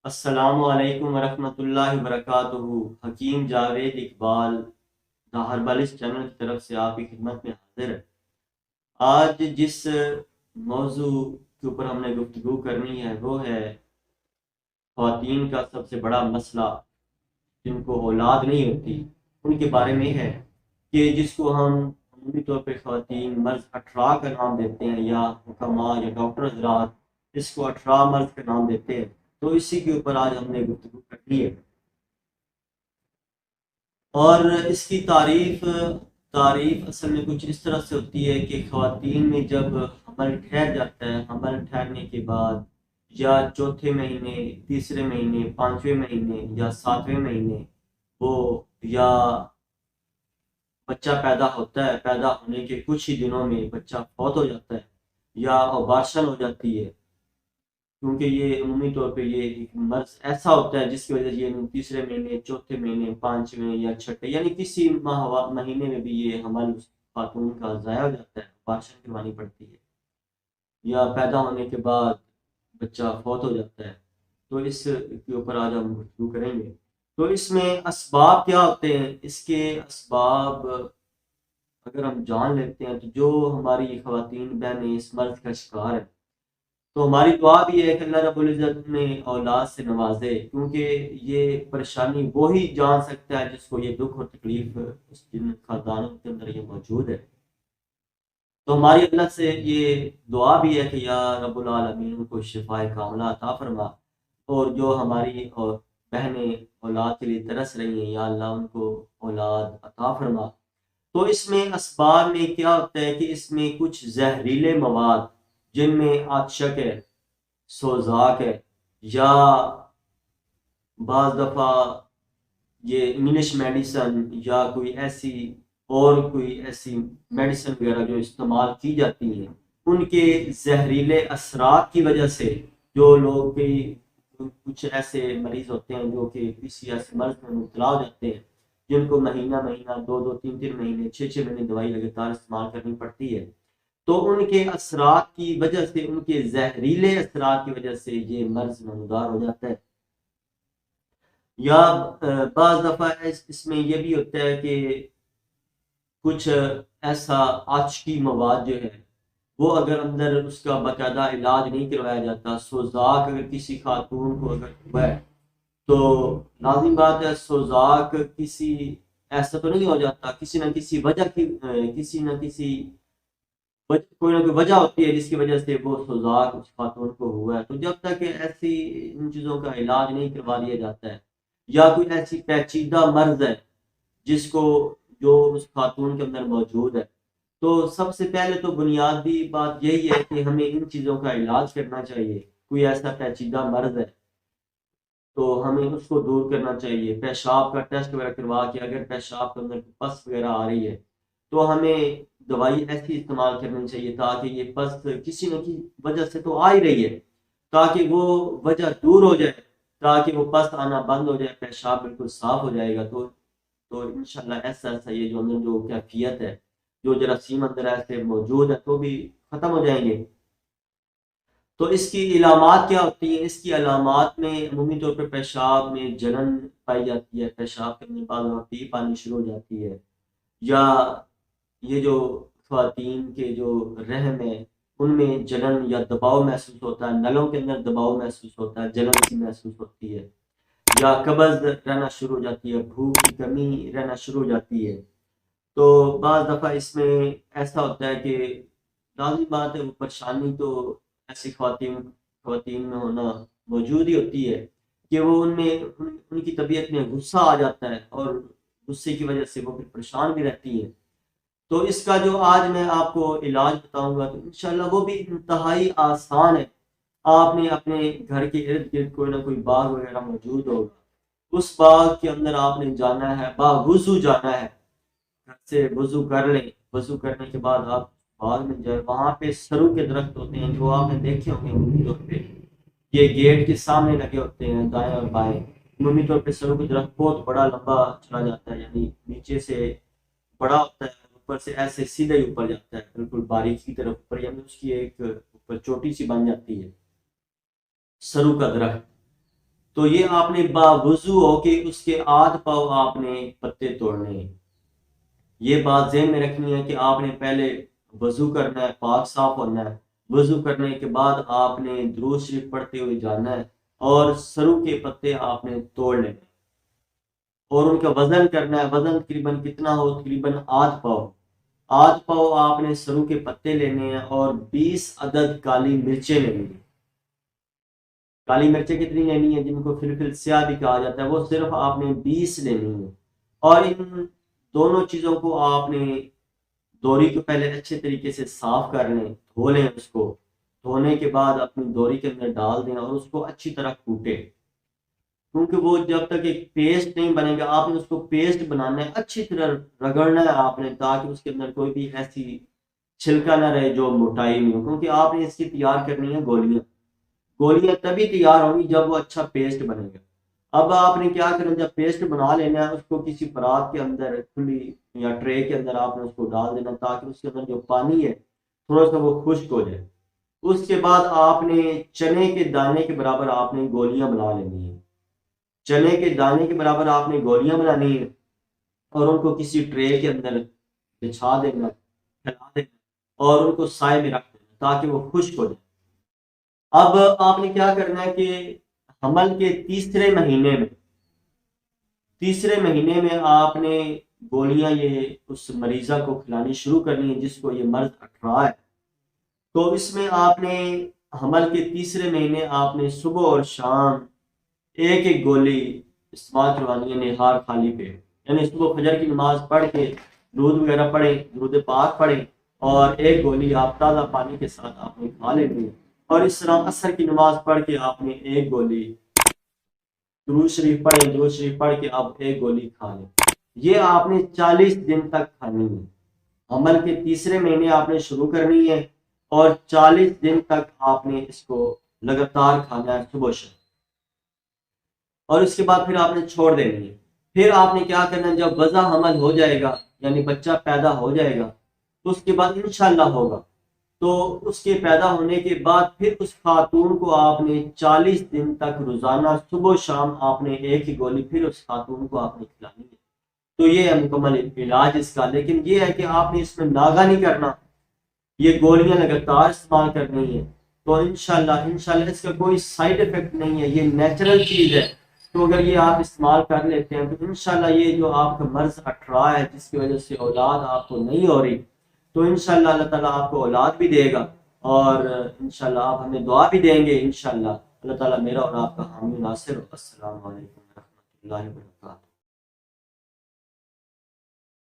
السلام علیکم ورحمۃ اللہ وبرکاتہ۔ حکیم جاوید اقبال دا ہربلس چینل کی طرف سے آپ کی خدمت میں حاضر ہے۔ آج جس موضوع کے اوپر ہم نے گفتگو کرنی ہے وہ ہے خواتین کا سب سے بڑا مسئلہ، جن کو اولاد نہیں ہوتی ان کے بارے میں ہے کہ جس کو ہم عمومی طور پہ خواتین مرض اٹھرا کا نام دیتے ہیں، یا حکماء یا ڈاکٹر حضرات اس کو اٹھرا مرض کا نام دیتے ہیں۔ تو اسی کے اوپر آج ہم نے گفتگو کرنی ہے، اور اس کی تعریف اصل میں کچھ اس طرح سے ہوتی ہے کہ خواتین میں جب حمل ٹھہر جاتا ہے، حمل ٹھہرنے کے بعد یا چوتھے مہینے، تیسرے مہینے، پانچویں مہینے یا ساتویں مہینے وہ یا بچہ پیدا ہوتا ہے، پیدا ہونے کے کچھ ہی دنوں میں بچہ فوت ہو جاتا ہے یا ابارشن ہو جاتی ہے، کیونکہ یہ عمومی طور پہ یہ ایک مرض ایسا ہوتا ہے جس کی وجہ سے یہ تیسرے مہینے، چوتھے مہینے، پانچویں یا چھٹے یعنی کسی مہینے میں بھی یہ حمل اس خاتون کا ضائع ہو جاتا ہے، ابارشن کروانی پڑتی ہے، یا پیدا ہونے کے بعد بچہ فوت ہو جاتا ہے۔ تو اس کے اوپر آج ہم گفتگو کریں گے۔ تو اس میں اسباب کیا ہوتے ہیں، اس کے اسباب اگر ہم جان لیتے ہیں تو جو ہماری خواتین بہنیں اس مرض کا شکار ہے، تو ہماری دعا بھی ہے کہ اللہ رب العزت نے اولاد سے نوازے، کیونکہ یہ پریشانی وہی جان سکتا ہے جس کو یہ دکھ اور تکلیف اس جن خاندانوں کے اندر یہ موجود ہے۔ تو ہماری اللہ سے یہ دعا بھی ہے کہ یا رب العالمین ان کو شفاء کاملہ عطا فرما، اور جو ہماری اور بہنیں اولاد کے لیے ترس رہی ہیں، یا اللہ ان کو اولاد عطا فرما۔ تو اس میں اسباب میں کیا ہوتا ہے کہ اس میں کچھ زہریلے مواد، جن میں آتشک ہے، سوزاک ہے، یا بعض دفعہ یہ انگلش میڈیسن یا کوئی ایسی میڈیسن وغیرہ جو استعمال کی جاتی ہیں، ان کے زہریلے اثرات کی وجہ سے جو لوگ کچھ ایسے مریض ہوتے ہیں جو کہ کسی ایسے مرض میں مبتلا ہو جاتے ہیں، جن کو مہینہ مہینہ، دو دو تین تین مہینے، چھ چھ مہینے دوائی لگاتار استعمال کرنی پڑتی ہے، تو ان کے اثرات کی وجہ سے، ان کے زہریلے اثرات کی وجہ سے یہ مرض نمودار ہو جاتا ہے۔ یا بعض دفعہ اس میں یہ بھی ہوتا ہے کہ کچھ ایسا آچکی مواد جو ہے وہ اگر اندر اس کا باقاعدہ علاج نہیں کروایا جاتا، سوزاک اگر کسی خاتون کو اگر ہوا ہے تو لازم بات ہے سوزاک کسی ایسا تو نہیں ہو جاتا، کسی نہ کسی وجہ کی کسی نہ کسی کوئی نہ کوئی وجہ ہوتی ہے جس کی وجہ سے وہ سوزاک اس خاتون کو ہوا ہے۔ تو جب تک ایسی ان چیزوں کا علاج نہیں کروا دیا جاتا ہے، یا کوئی ایسی پیچیدہ مرض ہے جس کو جو اس خاتون کے اندر موجود ہے، تو سب سے پہلے تو بنیادی بات یہی ہے کہ ہمیں ان چیزوں کا علاج کرنا چاہیے۔ کوئی ایسا پیچیدہ مرض ہے تو ہمیں اس کو دور کرنا چاہیے، پیشاب کا ٹیسٹ وغیرہ کروا کے اگر پیشاب کے اندر پس وغیرہ آ رہی ہے تو ہمیں دوائی ایسی استعمال کرنی چاہیے تاکہ یہ پس کسی نہ کسی وجہ سے تو آ ہی رہی ہے، تاکہ وہ وجہ دور ہو جائے، تاکہ وہ پس آنا بند ہو جائے، پیشاب بالکل صاف ہو جائے گا۔ تو انشاءاللہ ایسا یہ جو اندر جو کیفیت ہے، جو جراثیم اندر ایسے موجود ہے تو بھی ختم ہو جائیں گے۔ تو اس کی علامات کیا ہوتی ہیں؟ اس کی علامات میں عمومی طور پر پیشاب میں جلن پائی جاتی ہے، پیشاب کے اندر بعض پی پانی شروع ہو جاتی ہے، یا یہ جو خواتین کے جو رحم ہے ان میں جلن یا دباؤ محسوس ہوتا ہے، نلوں کے اندر دباؤ محسوس ہوتا ہے، جلن سی محسوس ہوتی ہے، یا قبض رہنا شروع ہو جاتی ہے، بھوک کی کمی رہنا شروع ہو جاتی ہے۔ تو بعض دفعہ اس میں ایسا ہوتا ہے کہ لازمی بات ہے وہ پریشانی تو ایسی خواتین میں ہونا موجود ہی ہوتی ہے کہ وہ ان کی طبیعت میں غصہ آ جاتا ہے، اور غصے کی وجہ سے وہ پھر پریشان بھی رہتی ہیں۔ تو اس کا جو آج میں آپ کو علاج بتاؤں گا تو انشاءاللہ وہ بھی انتہائی آسان ہے۔ آپ نے اپنے گھر کے ارد گرد کوئی نہ کوئی باغ وغیرہ موجود ہوگا، اس باغ کے اندر آپ نے جانا ہے، باوضو جانا ہے، گھر سے وضو کر لیں، وضو کرنے کے بعد آپ باغ میں جائیں، وہاں پہ سرو کے درخت ہوتے ہیں جو آپ نے دیکھے ہوں گے عمومی طور پہ، یہ گیٹ کے سامنے لگے ہوتے ہیں دائیں اور بائیں۔ عمومی طور پہ سرو کا درخت بہت بڑا لمبا چلا جاتا ہے، یعنی نیچے سے بڑا ہوتا ہے، اوپر سے ایسے سیدھے اوپر جاتا ہے بالکل باریک کی طرف اوپر، یعنی اس کی ایک اوپر چوٹی سی بن جاتی ہے سرو کا درخت۔ تو یہ آپ نے باوضو ہو کہ اس کے آدھ پاؤ آپ نے پتے توڑنے ہیں۔ یہ بات ذہن میں رکھنی ہے کہ آپ نے پہلے وضو کرنا ہے، پاک صاف ہونا ہے، وضو کرنے کے بعد آپ نے درود شریف پڑھتے ہوئے جانا ہے اور سرو کے پتے آپ نے توڑ لینے اور ان کا وزن کرنا ہے۔ وزن تقریباً کتنا ہو؟ تقریباً آدھ پاؤ۔ آدھ پاؤ آپ نے سرو کے پتے لینے ہیں اور 20 عدد کالی مرچیں لینی ہیں۔ کالی مرچیں کتنی لینی ہیں؟ جن کو فلفل سیاہ بھی کہا جاتا ہے، وہ صرف آپ نے 20 لینی ہے۔ اور ان دونوں چیزوں کو آپ نے دوری کو پہلے اچھے طریقے سے صاف کر لیں، دھو لیں، اس کو دھونے کے بعد اپنی دوری کے اندر ڈال دیں اور اس کو اچھی طرح کوٹیں، کیونکہ وہ جب تک ایک پیسٹ نہیں بنے گا آپ نے اس کو پیسٹ بنانا ہے، اچھی طرح رگڑنا ہے آپ نے، تاکہ اس کے اندر کوئی بھی ایسی چھلکا نہ رہے جو موٹائی نہیں ہو، کیونکہ آپ نے اس کی تیار کرنی ہے گولیاں۔ گولیاں تبھی تیار ہوں گی جب وہ اچھا پیسٹ بنے گا۔ اب آپ نے کیا کرنا، جب پیسٹ بنا لینا ہے اس کو کسی پرات کے اندر، کھلی یا ٹرے کے اندر آپ نے اس کو ڈال دینا، تاکہ اس کے اندر جو پانی ہے تھوڑا سا وہ خشک ہو جائے۔ اس کے بعد آپ نے چنے کے دانے کے برابر آپ نے گولیاں بنا لینی ہیں۔ چنے کے دانے کے برابر آپ نے گولیاں بنانی ہیں اور ان کو کسی ٹرے کے اندر بچھا دینا، پھیلا دینا اور ان کو سائے میں رکھ دینا تاکہ وہ خشک ہو جائے۔ اب آپ نے کیا کرنا ہے کہ حمل کے تیسرے مہینے میں آپ نے گولیاں یہ اس مریضہ کو کھلانی شروع کرنی ہے جس کو یہ مرض اٹھ رہا ہے۔ تو اس میں آپ نے حمل کے تیسرے مہینے آپ نے صبح اور شام ایک ایک گولی استعمال کروانی ہے، نہار خالی پہ، یعنی صبح فجر کی نماز پڑھ کے درود وغیرہ پڑھیں، درود پاک پڑھیں اور ایک گولی آپ تازہ پانی کے ساتھ آپ نے کھا لینی ہے، اور اس طرح عصر کی نماز پڑھ کے آپ نے ایک گولی درود شریف پڑھیں، درود شریف پڑھ کے آپ ایک گولی کھا لیں۔ یہ آپ نے 40 دن تک کھانی ہے۔ حمل کے تیسرے مہینے آپ نے شروع کرنی ہے اور 40 دن تک آپ نے اس کو لگاتار کھانا ہے صبح شام، اور اس کے بعد پھر آپ نے چھوڑ دینی ہے۔ پھر آپ نے کیا کرنا ہے، جب وضع حمل ہو جائے گا یعنی بچہ پیدا ہو جائے گا تو اس کے بعد انشاءاللہ ہوگا، تو اس کے پیدا ہونے کے بعد پھر اس خاتون کو آپ نے 40 دن تک روزانہ صبح و شام آپ نے ایک ہی گولی پھر اس خاتون کو آپ نے کھلانی ہے۔ تو یہ ہے مکمل علاج اس کا، لیکن یہ ہے کہ آپ نے اس میں ناغہ نہیں کرنا، یہ گولیاں لگاتار استعمال کرنی ہے۔ تو انشاءاللہ اس کا کوئی سائیڈ افیکٹ نہیں ہے، یہ نیچرل چیز ہے۔ تو اگر یہ آپ استعمال کر لیتے ہیں تو انشاءاللہ یہ جو آپ کا مرض اٹھ رہا ہے جس کی وجہ سے اولاد آپ کو نہیں ہو رہی، تو انشاءاللہ اللہ تعالیٰ آپ کو اولاد بھی دے گا، اور انشاءاللہ آپ ہمیں دعا بھی دیں گے انشاءاللہ۔ اللہ تعالیٰ میرا اور آپ کا حامی ناصر۔ السلام علیکم ورحمۃ اللہ وبرکاتہ۔